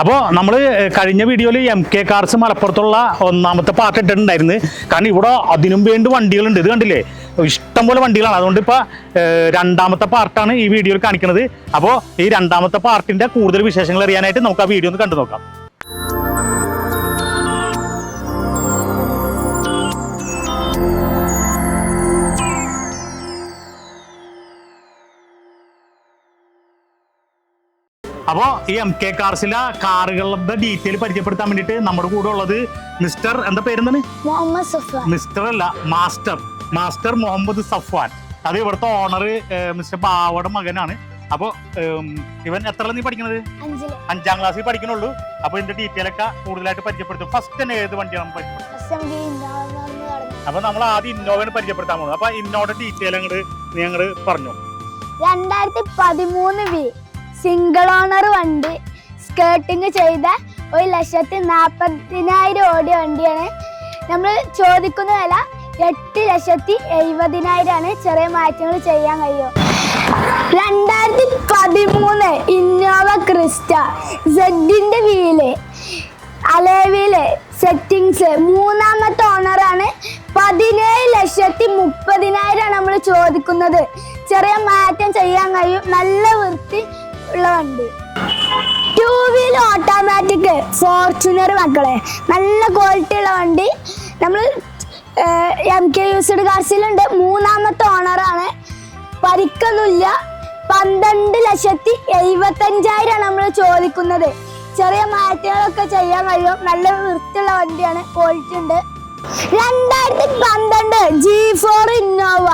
അപ്പോൾ നമ്മൾ കഴിഞ്ഞ വീഡിയോയിൽ MK കാർസ് മലപ്പുറത്തുള്ള ഒന്നാമത്തെ പാർട്ട് ഇട്ടിട്ടുണ്ടായിരുന്നു. കാരണം ഇവിടെ അതിനും വേണ്ടി വണ്ടികളുണ്ട്. ഇത് കണ്ടില്ലേ, ഇഷ്ടംപോലെ വണ്ടികളാണ്. അതുകൊണ്ട് ഇപ്പോൾ രണ്ടാമത്തെ പാർട്ടാണ് ഈ വീഡിയോയിൽ കാണിക്കുന്നത്. അപ്പോൾ ഈ രണ്ടാമത്തെ പാർട്ടിൻ്റെ കൂടുതൽ വിശേഷങ്ങൾ അറിയാനായിട്ട് നമുക്ക് ആ വീഡിയോ ഒന്ന് കണ്ടു നോക്കാം. അപ്പോൾ ഈ MK കാർസിലെ കാറുകളുടെ ഡീറ്റെയിൽ പരിചയപ്പെടുത്താൻ വേണ്ടിയിട്ട് നമ്മുടെ കൂടെ ഉള്ളത് മിസ്റ്റർ എന്താ പേരെന്താണ്? മിസ്റ്റർ അല്ല, മാസ്റ്റർ മുഹമ്മദ് സഫ്വാൻ. അത് ഇവിടുത്തെ ഓണർ മിസ്റ്റർ ബാവയുടെ മകനാണ്. അപ്പോൾ ഇവൻ എത്ര നീ പഠിക്കുന്നത്? 5ാം ക്ലാസ്സിൽ പഠിക്കണുള്ളൂ. അപ്പോൾ ഇതിന്റെ ഡീറ്റെയിൽ ഒക്കെ കൂടുതലായിട്ട് പരിചയപ്പെടുത്തും. ഫസ്റ്റ് തന്നെ ഏത് വണ്ടിയാണ് പരിചയപ്പെടുത്തുന്നത്? അപ്പൊ നമ്മൾ ആദ്യം ഇന്നോവയാണ് പരിചയപ്പെടുത്താൻ പോകുന്നത്. അപ്പൊ ഇന്നോവയുടെ ഡീറ്റെയിൽ നീ അങ്ങോട്ട് പറഞ്ഞു. 2013 സിംഗിൾ ഓണർ വണ്ടി, സ്കേർട്ടിങ് ചെയ്ത 1,40,000 ഓടിയ വണ്ടിയാണ്. നമ്മൾ ചോദിക്കുന്ന വില 8,70,000 ചെറിയ മാറ്റങ്ങൾ ചെയ്യാൻ കഴിയും. 2013 Innova Crysta സെഡിന്റെ wheel, alloy wheel, settings, 3ാമത്തെ ഓണറാണ്. 17,30,000 നമ്മൾ ചോദിക്കുന്നത്. ചെറിയ മാറ്റം ചെയ്യാൻ കഴിയും. നല്ല വൃത്തി ഉള്ള വണ്ടി. 2 വീൽ ഓട്ടോമാറ്റിക് ഫോർച്യൂണർ മക്കളെ, നല്ല ക്വാളിറ്റി ഉള്ള വണ്ടി. നമ്മൾ MK യൂസ്ഡ് കാർസിലുണ്ട്. 3ാമത്തെ ഓണറാണ്. പരിക്കൊന്നുമില്ല. 12,75,000 നമ്മൾ ചോദിക്കുന്നത്. ചെറിയ മാറ്റങ്ങളൊക്കെ ചെയ്യാൻ കഴിയും. നല്ല വൃത്തിയുള്ള വണ്ടിയാണ്, ക്വാളിറ്റി ഉണ്ട്. 2012 G4 ഇന്നോവ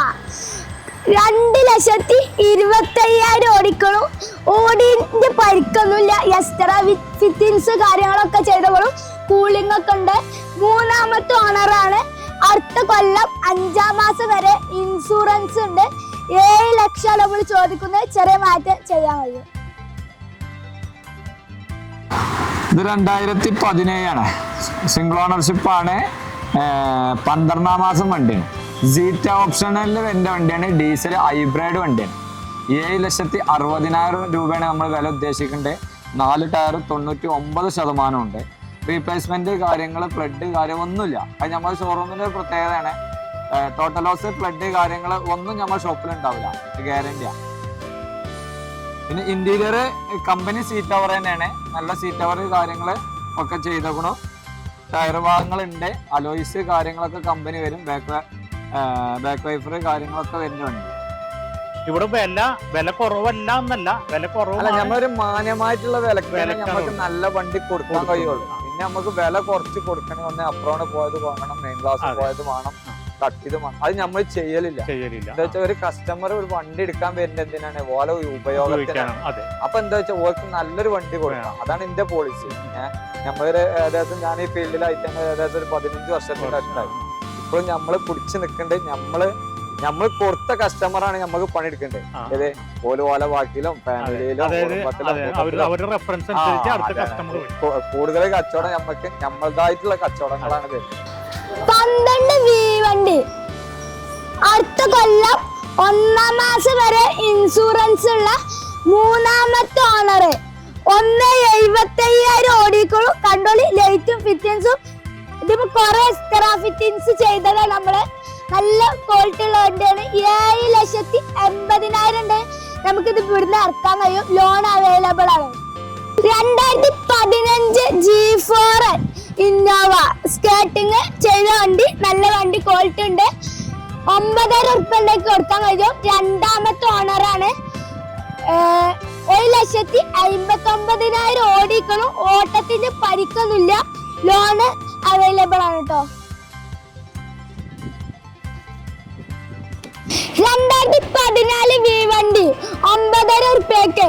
2,25,000 ഓടിക്കണം. ഓടിന്റെ പരിക്കൊന്നുമില്ല. എക്സ്ട്രാ ഫിറ്റിങ്സ് കാര്യങ്ങളൊക്കെ ചെയ്തോളും. കൂളിംഗ് ഒക്കെ ഉണ്ട്. 3ാമത്തെ ഓണറാണ്. അടുത്ത കൊല്ലം 5ാം മാസം വരെ ഇൻഷുറൻസ് ഉണ്ട്. 7 ലക്ഷം നമ്മൾ ചോദിക്കുന്നത്. ചെറിയ മാറ്റം ചെയ്യാൻ കഴിയും. ഇത് 2017 സിംഗിൾ ഓണർഷിപ്പ് ആണ്. 12ാം മാസം വണ്ടിയാണ്. സീറ്റ ഓപ്ഷനിൽ വരുന്ന വണ്ടിയാണ്. ഡീസൽ ഹൈബ്രിഡ് വണ്ടിയാണ്. 7,60,000 രൂപയാണ് നമ്മൾ വില ഉദ്ദേശിക്കേണ്ടത്. 4 ടയർ 99% ഉണ്ട്. റീപ്ലേസ്മെന്റ് കാര്യങ്ങൾ ഫ്ലഡ് കാര്യം ഒന്നുമില്ല. അത് നമ്മുടെ ഷോറൂമിന്റെ പ്രത്യേകതയാണ്. ടോട്ടൽ ലോസ് ഫ്ലഡ് കാര്യങ്ങൾ ഒന്നും നമ്മുടെ ഷോപ്പിൽ ഉണ്ടാവില്ല, ഗ്യാരണ്ടിയാണ്. പിന്നെ ഇന്റീരിയർ കമ്പനി സീറ്റ് കവർ തന്നെയാണ്. നല്ല സീറ്റ് കവർ കാര്യങ്ങൾ ഒക്കെ ചെയ്തേക്കണു. ടയർ ഭാഗങ്ങളുണ്ട്. അലോയ്സ് കാര്യങ്ങളൊക്കെ കമ്പനി വരും. ബാക്ക് വൈഫർ കാര്യങ്ങളൊക്കെ വരുന്നുണ്ട്. ഇവിടെ വില കുറവല്ല എന്നല്ല, വില കുറവല്ല. നമ്മളൊരു മാന്യമായിട്ടുള്ള വിലക്ക് നമുക്ക് നല്ല വണ്ടി കൊടുക്കാൻ കഴിയുള്ളൂ. പിന്നെ നമുക്ക് വില കുറച്ച് കൊടുക്കണേ. ഒന്ന് അപ്രോണ് പോയത് വാങ്ങണം, മെയിൻ ക്ലാസ് പോയത് വേണം, തട്ടിയത് വേണം. അത് നമ്മൾ ചെയ്യലില്ല. എന്താ വെച്ചാൽ ഒരു കസ്റ്റമർ ഒരു വണ്ടി എടുക്കാൻ വരുന്നത് എന്തിനാണ്? ഓല ഉപയോഗത്തിനാണ്. അപ്പൊ എന്താ വെച്ചാൽ ഓർക്ക് നല്ലൊരു വണ്ടി കൊടുക്കണം. അതാണ് എന്റെ പോളിസി. നമ്മളൊരു ഏകദേശം ഞാൻ ഈ ഫീൽഡിലായിട്ട് ഏകദേശം ഒരു 15 വർഷത്തിന്റെ അടുത്തായി. ഇപ്പോഴും നമ്മള് പിടിച്ചു നിൽക്കണ്ടേ. നമ്മൾ കൊടുത്ത കസ്റ്റമറാണ് നമുക്ക് പണിയെടുക്കണ്ടേ. അതെ, ഓല ബാക്കിയിലും ഫാമിലിയിലും കൂടുതൽ കച്ചവടം നമുക്ക് നമ്മളതായിട്ടുള്ള കച്ചവടങ്ങളാണ് വരുന്നത്. 12 V വണ്ടി അടുത്ത കൊല്ലം 1ാം മാസം വരെ ഇൻഷുറൻസ് ഉള്ള 3ാമത്തെ ഓണർ. 1,75,000 ഓടിക്കുള്ളൂ. കണ്ടോളി, ലൈറ്റും ഫിറ്റിങ്സും. ഇതിപ്പോ കുറെ എക്സ്ട്രാ ഫിറ്റിങ്സ് ചെയ്തതാണ് നമ്മള്. നല്ല ക്വാളിറ്റി ഉള്ള വണ്ടിയാണ്. 7,80,000 ഉണ്ട്. നമുക്കിത് ഇവിടുന്ന് ഇറക്കാൻ കഴിയും. ലോൺ അവൈലബിൾ ആണ്. 2015 G4 ഇന്നോവ സ്കേർട്ടിങ് ചെയ്ത വണ്ടി. നല്ല വണ്ടി, ക്വാളിറ്റി ഉണ്ട്. 9,000 കൊടുക്കാൻ കഴിയും. 2ാമത്തെ ഓണറാണ്. 1,59,000 ഓടിക്കണം. ഓട്ടത്തിന്റെ പരിക്കൊന്നുമില്ല. ലോണ് അവൈലബിൾ ആണ് കേട്ടോ. 2014 V വണ്ടി 9,000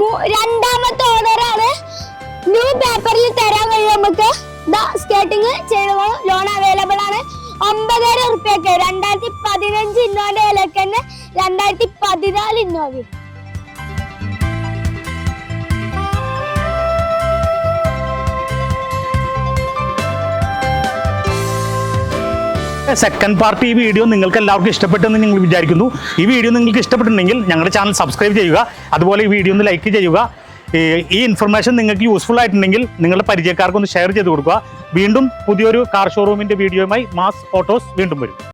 2ാമത്തെ ഓണറാണ്. ന്യൂ പേപ്പറിൽ തരാൻ കഴിയും നമുക്ക്. സ്കേർട്ടിങ് ചെയ്തോളൂ. ലോൺ അവൈലബിൾ ആണ്. 9,000 2015 ഇന്നോവയുടെ വിലക്ക് തന്നെ 2014 ഇന്നോവ. സെക്കൻഡ് പാർട്ട് ഈ വീഡിയോ നിങ്ങൾക്ക് എല്ലാവർക്കും ഇഷ്ടപ്പെട്ടെന്ന് നിങ്ങൾ വിചാരിക്കുന്നു. ഈ വീഡിയോ നിങ്ങൾക്ക് ഇഷ്ടപ്പെട്ടിട്ടുണ്ടെങ്കിൽ ഞങ്ങളുടെ ചാനൽ സബ്സ്ക്രൈബ് ചെയ്യുക. അതുപോലെ ഈ വീഡിയോ ഒന്ന് ലൈക്ക് ചെയ്യുക. ഈ ഇൻഫർമേഷൻ നിങ്ങൾക്ക് യൂസ്ഫുൾ ആയിട്ടുണ്ടെങ്കിൽ നിങ്ങളുടെ പരിചയക്കാർക്ക് ഒന്ന് ഷെയർ ചെയ്ത് കൊടുക്കുക. വീണ്ടും പുതിയൊരു കാർ ഷോറൂമിന്റെ വീഡിയോയുമായി മാസ് ഓട്ടോസ് വീണ്ടും വരും.